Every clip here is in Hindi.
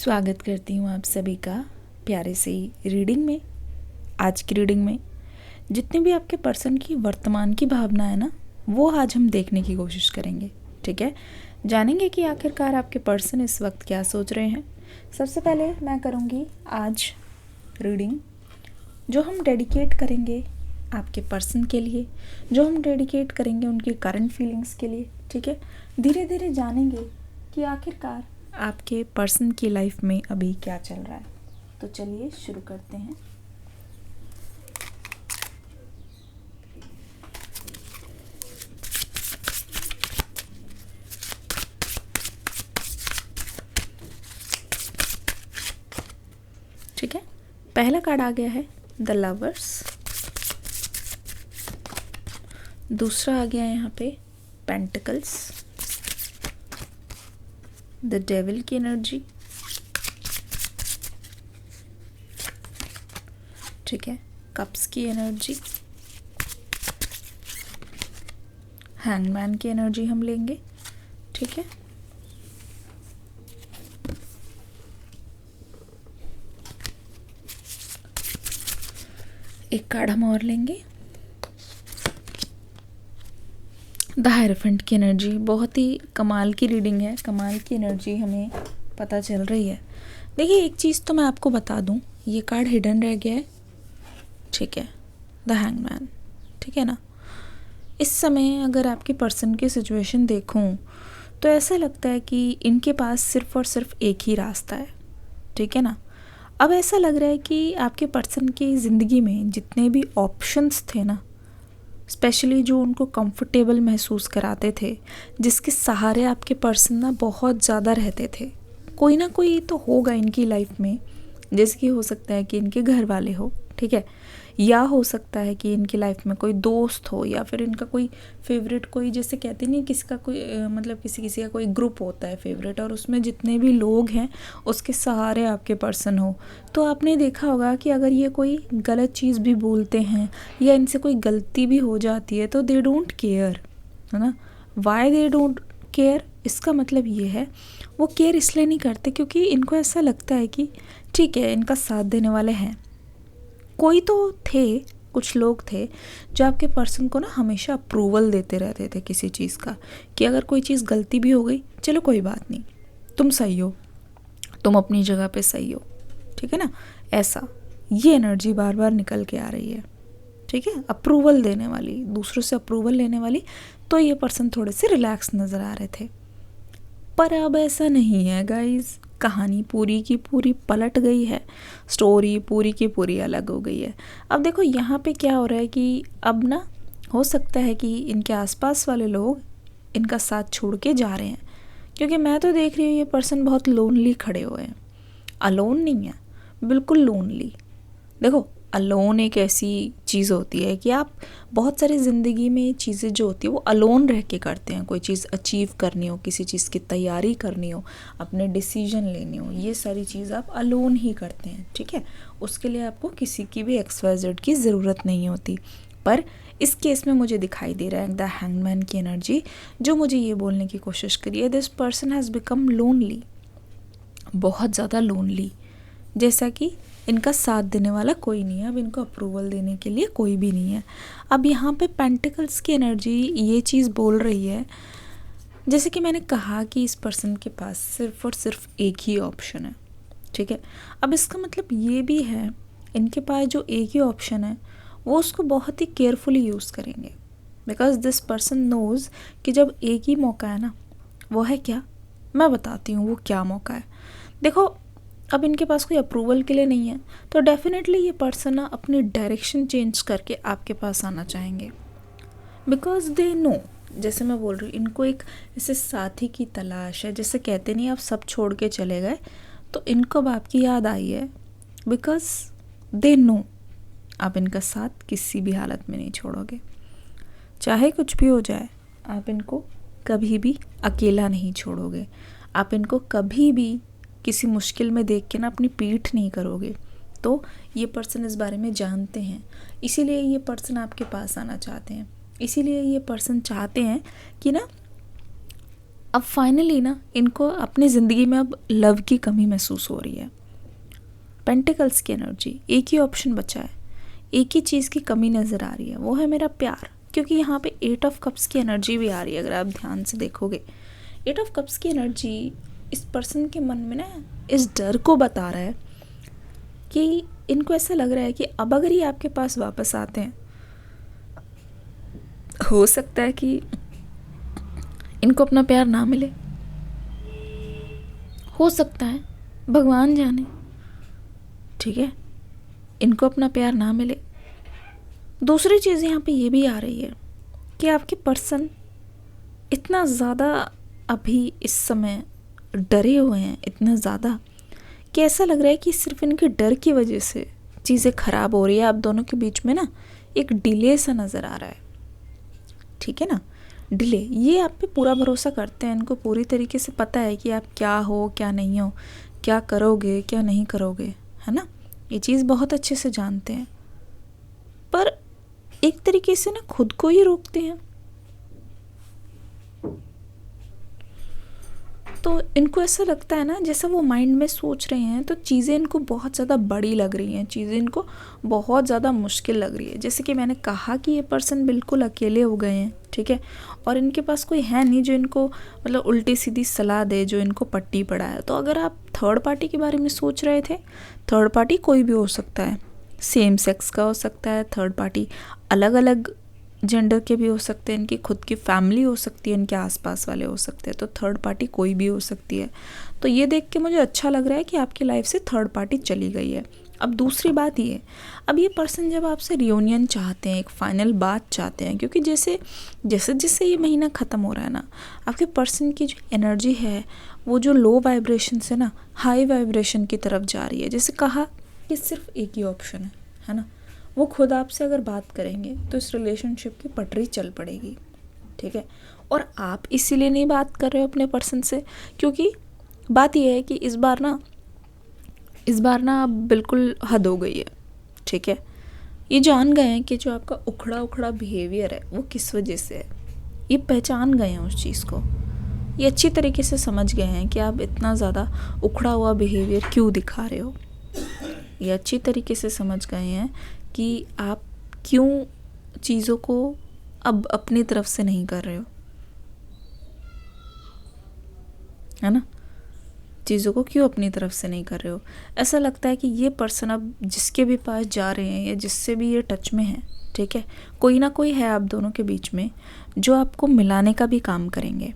स्वागत करती हूँ आप सभी का प्यारे से रीडिंग में। आज की रीडिंग में जितने भी आपके पर्सन की वर्तमान की भावना है ना, वो आज हम देखने की कोशिश करेंगे। ठीक है, जानेंगे कि आखिरकार आपके पर्सन इस वक्त क्या सोच रहे हैं। सबसे पहले मैं करूँगी आज रीडिंग जो हम डेडिकेट करेंगे आपके पर्सन के लिए, जो हम डेडिकेट करेंगे उनकी करंट फीलिंग्स के लिए। ठीक है, धीरे धीरे जानेंगे कि आखिरकार आपके पर्सन की लाइफ में अभी क्या चल रहा है। तो चलिए शुरू करते हैं। ठीक है, पहला कार्ड आ गया है द लवर्स, दूसरा आ गया है यहाँ पे पेंटिकल्स, द डेविल की एनर्जी। ठीक है, कप्स की एनर्जी, हैंगमैन की एनर्जी हम लेंगे। ठीक है, एक कार्ड हम और लेंगे द हायरोफेंट की एनर्जी। बहुत ही कमाल की रीडिंग है, कमाल की एनर्जी हमें पता चल रही है। देखिए, एक चीज़ तो मैं आपको बता दूं, ये कार्ड हिडन रह गया है। ठीक है, द हैंगमैन। ठीक है ना, इस समय अगर आपके पर्सन की सिचुएशन देखूं तो ऐसा लगता है कि इनके पास सिर्फ और सिर्फ एक ही रास्ता है। ठीक है ना, अब ऐसा लग रहा है कि आपके पर्सन की ज़िंदगी में जितने भी ऑप्शंस थे ना, स्पेशली जो उनको कंफर्टेबल महसूस कराते थे, जिसके सहारे आपके पर्सन ना बहुत ज़्यादा रहते थे, कोई ना कोई तो होगा इनकी लाइफ में। जैसे कि हो सकता है कि इनके घर वाले हो, ठीक है, या हो सकता है कि इनकी लाइफ में कोई दोस्त हो, या फिर इनका कोई फेवरेट, कोई जैसे कहते नहीं किसी का कोई मतलब किसी किसी का कोई ग्रुप होता है फेवरेट, और उसमें जितने भी लोग हैं उसके सहारे आपके पर्सन हो। तो आपने देखा होगा कि अगर ये कोई गलत चीज़ भी बोलते हैं या इनसे कोई गलती भी हो जाती है तो दे डोंट केयर, है ना। वाई दे डोंट केयर, इसका मतलब ये है वो केयर इसलिए नहीं करते क्योंकि इनको ऐसा लगता है कि ठीक है, इनका साथ देने वाले हैं। कोई तो थे, कुछ लोग थे जो आपके पर्सन को ना हमेशा अप्रूवल देते रहते थे किसी चीज़ का, कि अगर कोई चीज़ गलती भी हो गई, चलो कोई बात नहीं, तुम सही हो, तुम अपनी जगह पे सही हो। ठीक है ना, ऐसा ये एनर्जी बार बार निकल के आ रही है। ठीक है, अप्रूवल देने वाली, दूसरों से अप्रूवल लेने वाली। तो ये पर्सन थोड़े से रिलैक्स नज़र आ रहे थे, पर अब ऐसा नहीं है गाइज। कहानी पूरी की पूरी पलट गई है, स्टोरी पूरी की पूरी अलग हो गई है। अब देखो यहाँ पे क्या हो रहा है कि अब ना हो सकता है कि इनके आसपास वाले लोग इनका साथ छोड़ के जा रहे हैं, क्योंकि मैं तो देख रही हूँ ये पर्सन बहुत लोनली खड़े हुए हैं। अलोन नहीं है, बिल्कुल लोनली। देखो, अलोन एक ऐसी चीज़ होती है कि आप बहुत सारी ज़िंदगी में चीज़ें जो होती है वो अलोन रह के करते हैं। कोई चीज़ अचीव करनी हो, किसी चीज़ की तैयारी करनी हो, अपने डिसीजन लेने हो, ये सारी चीज़ आप अलोन ही करते हैं। ठीक है, उसके लिए आपको किसी की भी XYZ की ज़रूरत नहीं होती। पर इस केस में मुझे दिखाई दे रहा है द हैंगमैन की एनर्जी, जो मुझे ये बोलने की कोशिश करी है, this person has become lonely, बहुत ज़्यादा लोनली। जैसा कि इनका साथ देने वाला कोई नहीं है, अब इनको अप्रूवल देने के लिए कोई भी नहीं है। अब यहाँ पे पेंटिकल्स की एनर्जी ये चीज़ बोल रही है, जैसे कि मैंने कहा कि इस पर्सन के पास सिर्फ और सिर्फ एक ही ऑप्शन है। ठीक है, अब इसका मतलब ये भी है इनके पास जो एक ही ऑप्शन है वो उसको बहुत ही केयरफुली यूज़ करेंगे, बिकॉज दिस पर्सन नोज़ कि जब एक ही मौका है ना, वो है क्या, मैं बताती हूँ वो क्या मौका है। देखो, अब इनके पास कोई अप्रूवल के लिए नहीं है, तो डेफिनेटली ये पर्सन ना अपनी डायरेक्शन चेंज करके आपके पास आना चाहेंगे, बिकॉज दे नो, जैसे मैं बोल रही हूँ, इनको एक ऐसे साथी की तलाश है। जैसे कहते नहीं, आप सब छोड़ के चले गए तो इनको अब आपकी याद आई है, बिकॉज दे नो आप इनका साथ किसी भी हालत में नहीं छोड़ोगे। चाहे कुछ भी हो जाए, आप इनको कभी भी अकेला नहीं छोड़ोगे। आप इनको कभी भी किसी मुश्किल में देख के ना अपनी पीठ नहीं करोगे। तो ये पर्सन इस बारे में जानते हैं, इसीलिए ये पर्सन आपके पास आना चाहते हैं। इसीलिए ये पर्सन चाहते हैं कि ना अब फाइनली ना इनको अपनी ज़िंदगी में अब लव की कमी महसूस हो रही है। पेंटिकल्स की एनर्जी, एक ही ऑप्शन बचा है, एक ही चीज़ की कमी नज़र आ रही है, वो है मेरा प्यार। क्योंकि यहाँ पे 8 ऑफ कप्स की एनर्जी भी आ रही है, अगर आप ध्यान से देखोगे 8 ऑफ कप्स की एनर्जी इस पर्सन के मन में ना इस डर को बता रहा है कि इनको ऐसा लग रहा है कि अब अगर ये आपके पास वापस आते हैं, हो सकता है कि इनको अपना प्यार ना मिले, हो सकता है, भगवान जाने, ठीक है, इनको अपना प्यार ना मिले। दूसरी चीज़ यहाँ पे ये भी आ रही है कि आपके पर्सन इतना ज़्यादा अभी इस समय डरे हुए हैं, इतना ज़्यादा कि ऐसा लग रहा है कि सिर्फ इनके डर की वजह से चीज़ें ख़राब हो रही है। आप दोनों के बीच में ना एक डिले सा नज़र आ रहा है, ठीक है ना, डिले। ये आप पे पूरा भरोसा करते हैं, इनको पूरी तरीके से पता है कि आप क्या हो क्या नहीं हो, क्या करोगे क्या नहीं करोगे, है ना, ये चीज़ बहुत अच्छे से जानते हैं। पर एक तरीके से ना खुद को ही रोकते हैं। तो इनको ऐसा लगता है ना जैसा वो माइंड में सोच रहे हैं तो चीज़ें इनको बहुत ज़्यादा बड़ी लग रही हैं, चीज़ें इनको बहुत ज़्यादा मुश्किल लग रही है। जैसे कि मैंने कहा कि ये पर्सन बिल्कुल अकेले हो गए हैं, ठीक है, और इनके पास कोई है नहीं जो इनको मतलब उल्टी सीधी सलाह दे, जो इनको पट्टी पढ़ाए। तो अगर आप थर्ड पार्टी के बारे में सोच रहे थे, थर्ड पार्टी कोई भी हो सकता है, सेम सेक्स का हो सकता है, थर्ड पार्टी अलग अलग जेंडर के भी हो सकते हैं, इनकी खुद की फैमिली हो सकती है, इनके आसपास वाले हो सकते हैं, तो थर्ड पार्टी कोई भी हो सकती है। तो ये देख के मुझे अच्छा लग रहा है कि आपकी लाइफ से थर्ड पार्टी चली गई है। अब दूसरी बात ये, अब ये पर्सन जब आपसे रियूनियन चाहते हैं, एक फाइनल बात चाहते हैं, क्योंकि जैसे जैसे जैसे ये महीना ख़त्म हो रहा है ना, आपके पर्सन की जो एनर्जी है वो जो लो वाइब्रेशन से ना हाई वाइब्रेशन की तरफ जा रही है। जैसे कहा कि सिर्फ एक ही ऑप्शन है ना, वो खुद आपसे अगर बात करेंगे तो इस रिलेशनशिप की पटरी चल पड़ेगी, ठीक है। और आप इसीलिए नहीं बात कर रहे हो अपने पर्सन से, क्योंकि बात यह है कि इस बार ना आप बिल्कुल हद हो गई है, ठीक है। ये जान गए हैं कि जो आपका उखड़ा उखड़ा बिहेवियर है वो किस वजह से है, ये पहचान गए हैं उस चीज़ को, ये अच्छी तरीके से समझ गए हैं कि आप इतना ज़्यादा उखड़ा हुआ बिहेवियर क्यों दिखा रहे हो। ये अच्छी तरीके से समझ गए हैं कि आप क्यों चीज़ों को अब अपनी तरफ से नहीं कर रहे हो, है ना, चीज़ों को क्यों अपनी तरफ से नहीं कर रहे हो। ऐसा लगता है कि ये पर्सन अब जिसके भी पास जा रहे हैं या जिससे भी ये टच में है, ठीक है, कोई ना कोई है आप दोनों के बीच में जो आपको मिलाने का भी काम करेंगे,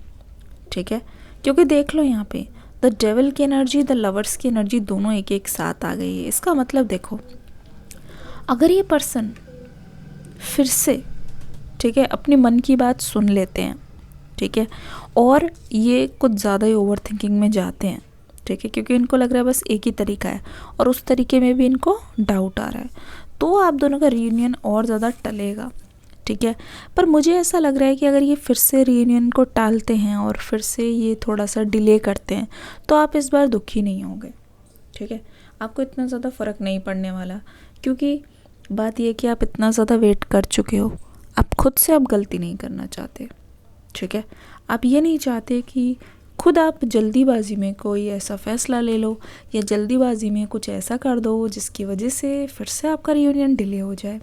ठीक है। क्योंकि देख लो यहाँ पे द डेविल की एनर्जी, द लवर्स की एनर्जी दोनों एक एक साथ आ गई है। इसका मतलब देखो, अगर ये पर्सन फिर से, ठीक है, अपने मन की बात सुन लेते हैं, ठीक है, और ये कुछ ज़्यादा ही ओवर थिंकिंग में जाते हैं, ठीक है, क्योंकि इनको लग रहा है बस एक ही तरीका है और उस तरीके में भी इनको डाउट आ रहा है, तो आप दोनों का रियूनियन और ज़्यादा टलेगा, ठीक है। पर मुझे ऐसा लग रहा है कि अगर ये फिर से रियूनियन को टालते हैं और फिर से ये थोड़ा सा डिले करते हैं तो आप इस बार दुखी नहीं होंगे, ठीक है, आपको इतना ज़्यादा फ़र्क नहीं पड़ने वाला। क्योंकि बात यह कि आप इतना ज़्यादा वेट कर चुके हो, आप खुद से अब गलती नहीं करना चाहते, ठीक है। आप ये नहीं चाहते कि खुद आप जल्दीबाजी में कोई ऐसा फ़ैसला ले लो या जल्दीबाजी में कुछ ऐसा कर दो जिसकी वजह से फिर से आपका रियूनियन डिले हो जाए।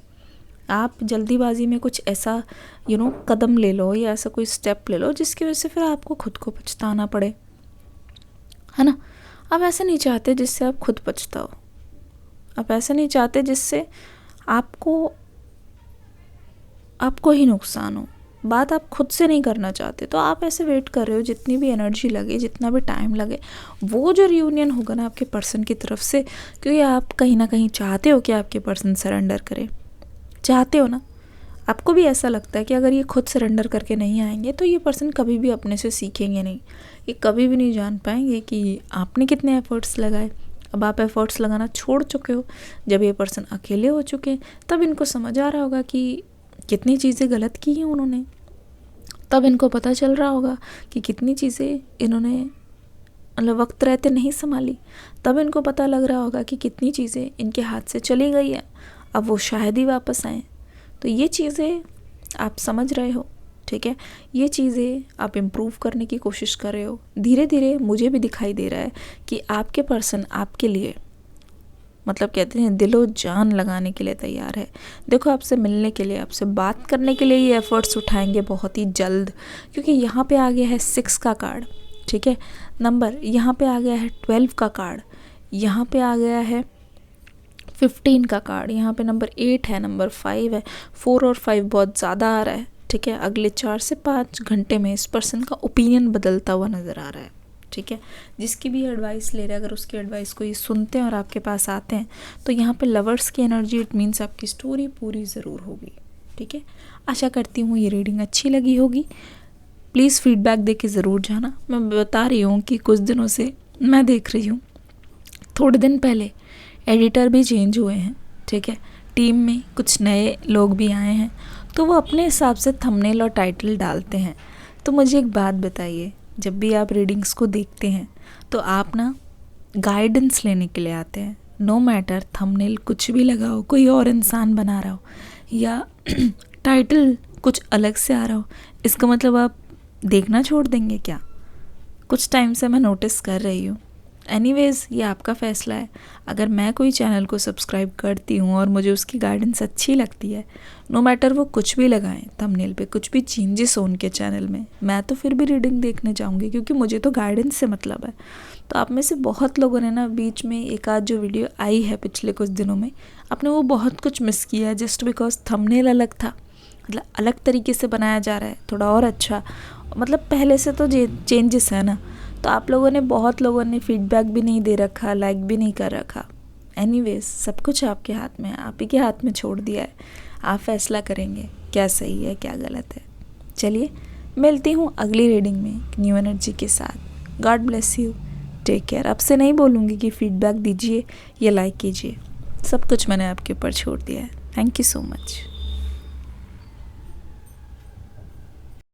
आप जल्दीबाजी में कुछ ऐसा कदम ले लो या ऐसा कोई स्टेप ले लो जिसकी वजह से फिर आपको खुद को पछताना पड़े, है ना। आप ऐसा नहीं चाहते जिससे आप खुद पछताओ, आप ऐसा नहीं चाहते जिससे आपको ही नुकसान हो। बात आप खुद से नहीं करना चाहते, तो आप ऐसे वेट कर रहे हो जितनी भी एनर्जी लगे, जितना भी टाइम लगे, वो जो रियूनियन होगा ना आपके पर्सन की तरफ से, क्योंकि आप कहीं ना कहीं चाहते हो कि आपके पर्सन सरेंडर करे, चाहते हो ना। आपको भी ऐसा लगता है कि अगर ये खुद सरेंडर करके नहीं आएंगे तो ये पर्सन कभी भी अपने से सीखेंगे नहीं, ये कभी भी नहीं जान पाएंगे कि आपने कितने एफर्ट्स लगाए। अब आप एफर्ट्स लगाना छोड़ चुके हो, जब ये पर्सन अकेले हो चुके हैं तब इनको समझ आ रहा होगा कि कितनी चीज़ें गलत की हैं उन्होंने, तब इनको पता चल रहा होगा कि कितनी चीज़ें इन्होंने मतलब वक्त रहते नहीं संभाली, तब इनको पता लग रहा होगा कि कितनी चीज़ें इनके हाथ से चली गई हैं, अब वो शायद ही वापस आएँ। तो ये चीज़ें आप समझ रहे हो, ठीक है। ये चीज़ें आप इम्प्रूव करने की कोशिश कर रहे हो। धीरे धीरे मुझे भी दिखाई दे रहा है कि आपके पर्सन आपके लिए मतलब कहते हैं दिलो जान लगाने के लिए तैयार है। देखो आपसे मिलने के लिए, आपसे बात करने के लिए ये एफ़र्ट्स उठाएंगे बहुत ही जल्द, क्योंकि यहाँ पे आ गया है 6 का कार्ड, ठीक है। नंबर यहाँ पे आ गया है 12 का कार्ड, यहाँ पे आ गया है 15 का कार्ड, यहाँ पे नंबर 8 है, नंबर 5 है। 4 और 5 बहुत ज़्यादा आ रहा है, ठीक है। अगले 4 से 5 घंटे में इस पर्सन का ओपिनियन बदलता हुआ नज़र आ रहा है, ठीक है। जिसकी भी एडवाइस ले रहे हैं, अगर उसकी एडवाइस को ये सुनते हैं और आपके पास आते हैं, तो यहाँ पे लवर्स की एनर्जी, इट मीन्स आपकी स्टोरी पूरी ज़रूर होगी, ठीक है। आशा करती हूँ ये रीडिंग अच्छी लगी होगी। प्लीज़ फीडबैक दे के ज़रूर जाना। मैं बता रही हूँ कि कुछ दिनों से मैं देख रही हूँ, थोड़े दिन पहले एडिटर भी चेंज हुए हैं, ठीक है। टीम में कुछ नए लोग भी आए हैं, तो वो अपने हिसाब से थंबनेल और टाइटल डालते हैं। तो मुझे एक बात बताइए, जब भी आप रीडिंग्स को देखते हैं तो आप ना गाइडेंस लेने के लिए आते हैं, नो मैटर थंबनेल कुछ भी लगा हो, कोई और इंसान बना रहा हो या टाइटल कुछ अलग से आ रहा हो, इसका मतलब आप देखना छोड़ देंगे क्या? कुछ टाइम से मैं नोटिस कर रही हूँ। एनीवेज़ ये आपका फ़ैसला है। अगर मैं कोई चैनल को सब्सक्राइब करती हूँ और मुझे उसकी गाइडेंस अच्छी लगती है, नो मैटर वो कुछ भी लगाएं थंबनेल पे, कुछ भी चेंजेस हो उनके चैनल में, मैं तो फिर भी रीडिंग देखने जाऊँगी, क्योंकि मुझे तो गाइडेंस से मतलब है। तो आप में से बहुत लोगों ने ना बीच में एक आध जो वीडियो आई है पिछले कुछ दिनों में, आपने वो बहुत कुछ मिस किया है जस्ट बिकॉज थंबनेल अलग था। मतलब अलग तरीके से बनाया जा रहा है, थोड़ा और अच्छा, मतलब पहले से तो चेंजेस है ना। तो आप लोगों ने, बहुत लोगों ने फीडबैक भी नहीं दे रखा, लाइक भी नहीं कर रखा। एनीवेज सब कुछ आपके हाथ में है, आप ही के हाथ में छोड़ दिया है। आप फैसला करेंगे क्या सही है क्या गलत है। चलिए मिलती हूँ अगली रीडिंग में न्यू एनर्जी के साथ। God bless you, take care. अब से नहीं बोलूँगी कि फीडबैक दीजिए या लाइक कीजिए, सब कुछ मैंने आपके ऊपर छोड़ दिया है। Thank you so much.